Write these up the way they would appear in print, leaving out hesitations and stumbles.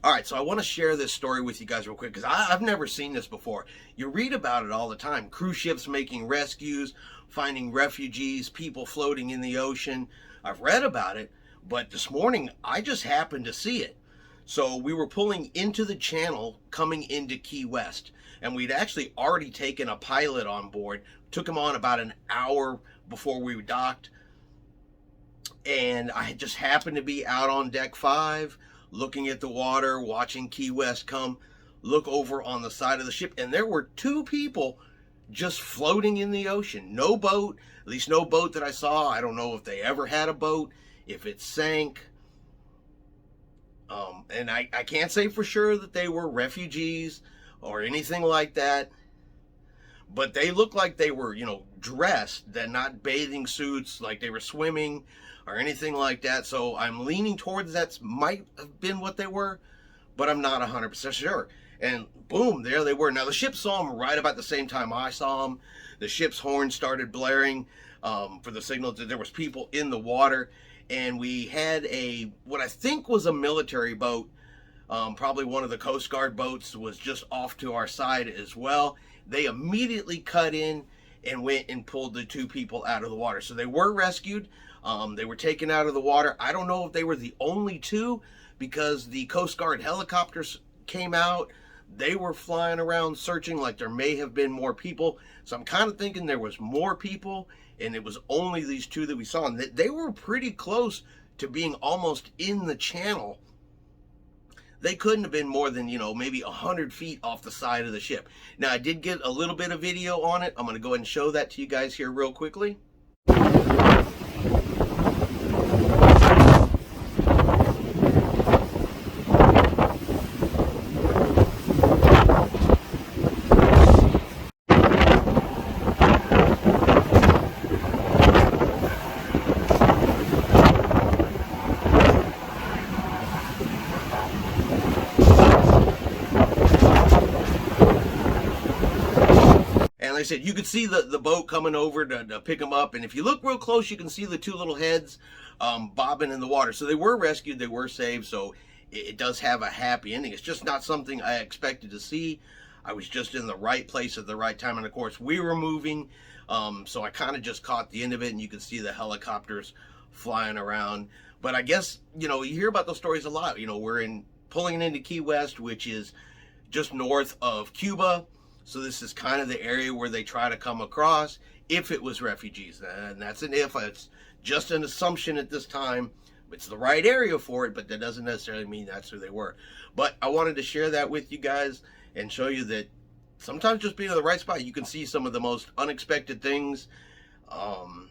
All right, so I want to share this story with you guys real quick because I've never seen this before. You read about it all the time. Cruise ships making rescues, finding refugees, people floating in the ocean. I've read about it, but this morning I just happened to see it. So we were pulling into the channel coming into Key West, and we'd actually already taken a pilot on board. Took him on about an hour before we docked, and I just happened to be out on deck 5 looking at the water, watching Key West come, look over on the side of the ship, and there were 2 people just floating in the ocean. No boat, at least no boat that I saw. I don't know if they ever had a boat, if it sank. And I can't say for sure that they were refugees or anything like that, but they looked like they were, dressed, that not bathing suits, like they were swimming or anything like that. So I'm leaning towards that might have been what they were, but I'm not 100% sure. And boom, there they were. Now the ship saw them right about the same time I saw them. The ship's horn started blaring for the signal that there was people in the water, and we had what I think was a military boat. Probably one of the Coast Guard boats was just off to our side as well. They immediately cut in and went and pulled the 2 people out of the water. So they were rescued. They were taken out of the water. I don't know if they were the only 2 because the Coast Guard helicopters came out. They were flying around searching like there may have been more people. So I'm kind of thinking there was more people and it was only these 2 that we saw. And they were pretty close to being almost in the channel. They couldn't have been more than, maybe 100 feet off the side of the ship. Now, I did get a little bit of video on it. I'm going to go ahead and show that to you guys here real quickly. And like I said, you could see the boat coming over to pick them up. And if you look real close, you can see the 2 little heads bobbing in the water. So they were rescued. They were saved. So it does have a happy ending. It's just not something I expected to see. I was just in the right place at the right time. And of course, we were moving. So I kind of just caught the end of it. And you can see the helicopters flying around. But I guess, you hear about those stories a lot. We're pulling into Key West, which is just north of Cuba. So this is kind of the area where they try to come across if it was refugees. And that's an if. It's just an assumption at this time. It's the right area for it, but that doesn't necessarily mean that's who they were. But I wanted to share that with you guys and show you that sometimes just being in the right spot, you can see some of the most unexpected things. And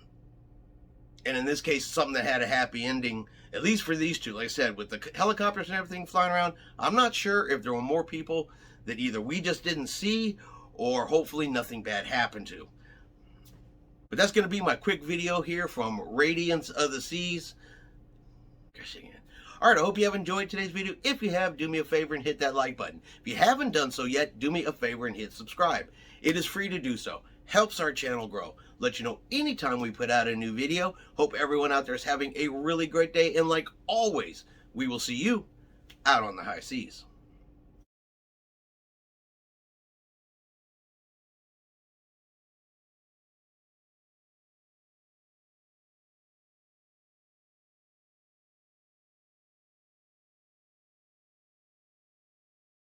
in this case, something that had a happy ending, at least for these 2. Like I said, with the helicopters and everything flying around, I'm not sure if there were more people that either we just didn't see or hopefully nothing bad happened to. But that's going to be my quick video here from Radiance of the Seas. Alright, I hope you have enjoyed today's video. If you have, do me a favor and hit that like button. If you haven't done so yet, do me a favor and hit subscribe. It is free to do so. Helps our channel grow. Let you know anytime we put out a new video. Hope everyone out there is having a really great day. And like always, we will see you out on the high seas.